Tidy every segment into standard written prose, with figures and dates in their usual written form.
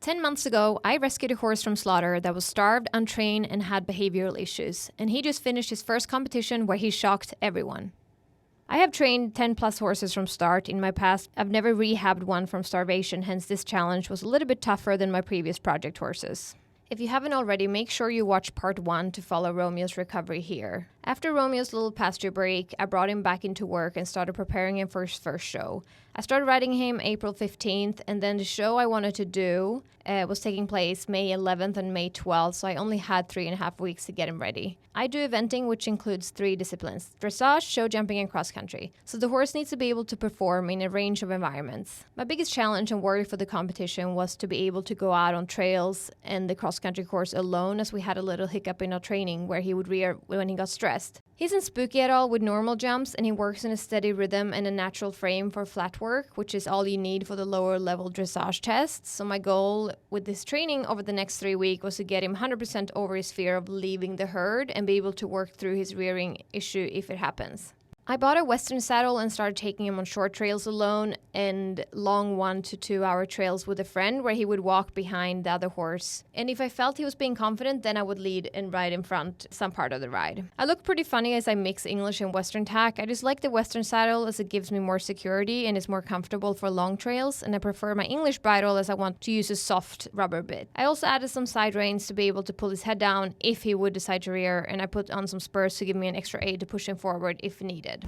10 months ago, I rescued a horse from slaughter that was starved, untrained, and had behavioral issues, and he just finished his first competition where he shocked everyone. I have trained 10 plus horses from start in my past. I've never rehabbed one from starvation, hence this challenge was a little bit tougher than my previous project horses. If you haven't already, make sure you watch part 1 to follow Romeo's recovery here. After Romeo's little pasture break, I brought him back into work and started preparing him for his first show. I started riding him April 15th, and then the show I wanted to do was taking place May 11th and May 12th, so I only had 3.5 weeks to get him ready. I do eventing, which includes 3 disciplines: dressage, show jumping, and cross country. So the horse needs to be able to perform in a range of environments. My biggest challenge and worry for the competition was to be able to go out on trails and the cross country course alone, as we had a little hiccup in our training where he would rear when he got stressed. He isn't spooky at all with normal jumps, and he works in a steady rhythm and a natural frame for flat work, which is all you need for the lower level dressage tests. So my goal with this training over the next 3 weeks was to get him 100% over his fear of leaving the herd and be able to work through his rearing issue if it happens. I bought a Western saddle and started taking him on short trails alone and long 1 to 2 hour trails with a friend where he would walk behind the other horse. And if I felt he was being confident, then I would lead and ride in front some part of the ride. I look pretty funny as I mix English and Western tack. I just like the Western saddle as it gives me more security and is more comfortable for long trails, and I prefer my English bridle as I want to use a soft rubber bit. I also added some side reins to be able to pull his head down if he would decide to rear, and I put on some spurs to give me an extra aid to push him forward if needed.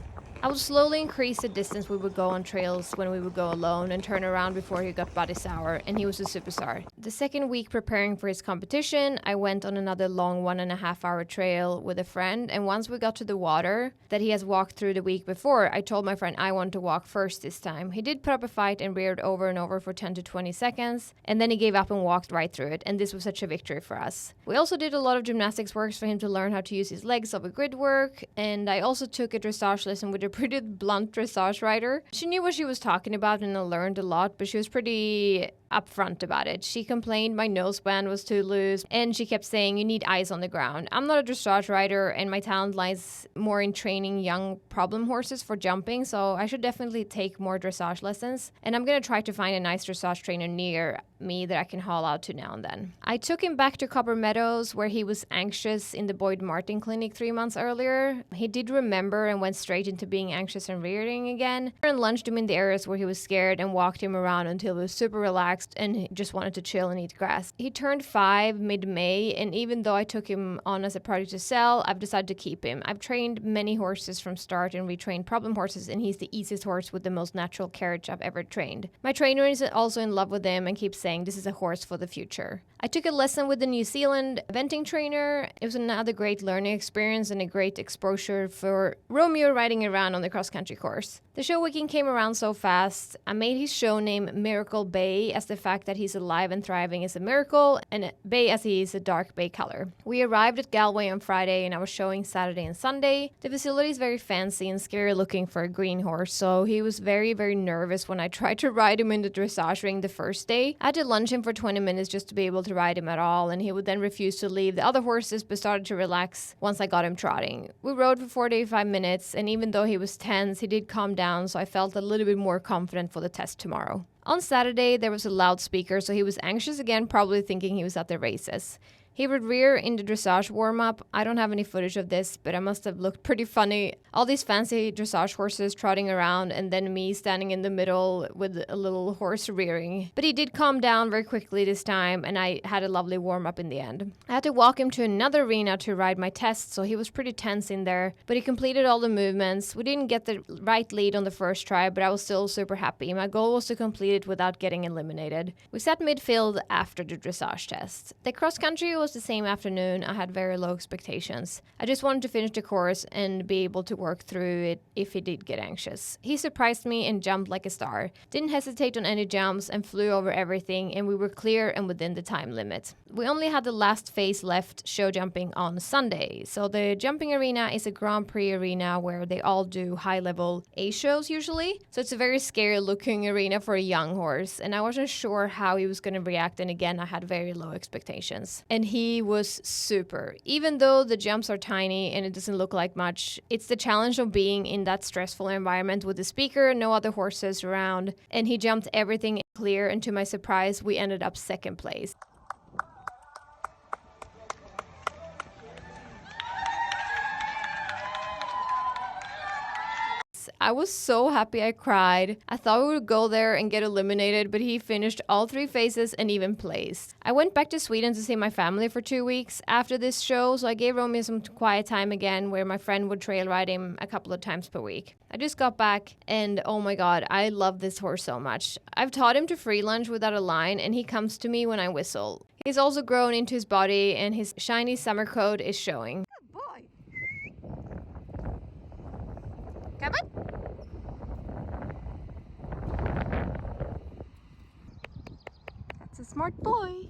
I would slowly increase the distance we would go on trails when we would go alone and turn around before he got body sour, and he was a superstar. The second week preparing for his competition, I went on another long 1.5 hour trail with a friend, and once we got to the water that he has walked through the week before, I told my friend I want to walk first this time. He did put up a fight and reared over and over for 10 to 20 seconds, and then he gave up and walked right through it, and this was such a victory for us. We also did a lot of gymnastics works for him to learn how to use his legs over grid work, and I also took a dressage lesson with a pretty blunt dressage rider. She knew what she was talking about and I learned a lot, but she was pretty upfront about it. She complained my noseband was too loose, and she kept saying you need eyes on the ground. I'm not a dressage rider, and my talent lies more in training young problem horses for jumping, so I should definitely take more dressage lessons, and I'm going to try to find a nice dressage trainer near me that I can haul out to now and then. I took him back to Copper Meadows where he was anxious in the Boyd Martin clinic 3 months earlier. He did remember and went straight into being anxious and rearing again, and lunched him in the areas where he was scared and walked him around until he was super relaxed and he just wanted to chill and eat grass. He turned 5 mid-May, and even though I took him on as a project to sell, I've decided to keep him. I've trained many horses from start and retrained problem horses, and he's the easiest horse with the most natural carriage I've ever trained. My trainer is also in love with him and keeps saying this is a horse for the future. I took a lesson with the New Zealand eventing trainer. It was another great learning experience and a great exposure for Romeo riding around on the cross-country course. The show weekend came around so fast. I made his show name Miracle Bay, as the fact that he's alive and thriving is a miracle, and Bay as he is a dark bay color. We arrived at Galway on Friday and I was showing Saturday and Sunday. The facility is very fancy and scary looking for a green horse, so he was very, very nervous when I tried to ride him in the dressage ring the first day. I had to lunge him for 20 minutes just to be able to ride him at all, and he would then refuse to leave the other horses but started to relax once I got him trotting. We rode for 45 minutes, and even though he was tense, he did calm down, so I felt a little bit more confident for the test tomorrow. On Saturday, there was a loudspeaker, so he was anxious again, probably thinking he was at the races. He would rear in the dressage warm-up. I don't have any footage of this, but I must have looked pretty funny. All these fancy dressage horses trotting around and then me standing in the middle with a little horse rearing. But he did calm down very quickly this time, and I had a lovely warm-up in the end. I had to walk him to another arena to ride my test, so he was pretty tense in there, but he completed all the movements. We didn't get the right lead on the first try, but I was still super happy. My goal was to complete it without getting eliminated. We sat midfield after the dressage test. The cross-country was the same afternoon. I had very low expectations. I just wanted to finish the course and be able to work through it if he did get anxious. He surprised me and jumped like a star. Didn't hesitate on any jumps and flew over everything, and we were clear and within the time limit. We only had the last phase left, show jumping, on Sunday. So the jumping arena is a Grand Prix arena where they all do high-level A shows usually. So it's a very scary looking arena for a young horse, and I wasn't sure how he was going to react, and again I had very low expectations. And he was super. Even though the jumps are tiny and it doesn't look like much, it's the challenge of being in that stressful environment with the speaker, no other horses around, and he jumped everything clear, and to my surprise, we ended up second place. I was so happy I cried. I thought we would go there and get eliminated, but he finished all 3 phases and even placed. I went back to Sweden to see my family for 2 weeks after this show, so I gave Romeo some quiet time again where my friend would trail ride him a couple of times per week. I just got back and oh my god, I love this horse so much. I've taught him to free lunge without a line and he comes to me when I whistle. He's also grown into his body and his shiny summer coat is showing. Good boy. Come on. That's a smart boy.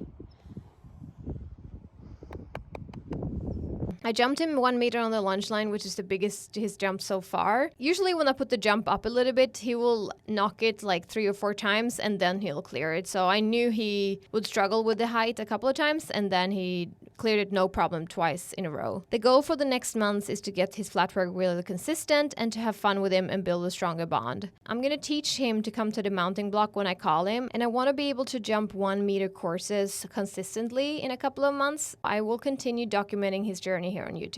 I jumped him 1 meter on the lunge line, which is the biggest his jump so far. Usually when I put the jump up a little bit, he will knock it like 3 or 4 times and then he'll clear it. So I knew he would struggle with the height a couple of times and then he cleared it no problem twice in a row. The goal for the next months is to get his flatwork really consistent and to have fun with him and build a stronger bond. I'm going to teach him to come to the mounting block when I call him, and I want to be able to jump 1 meter courses consistently in a couple of months. I will continue documenting his journey here on YouTube.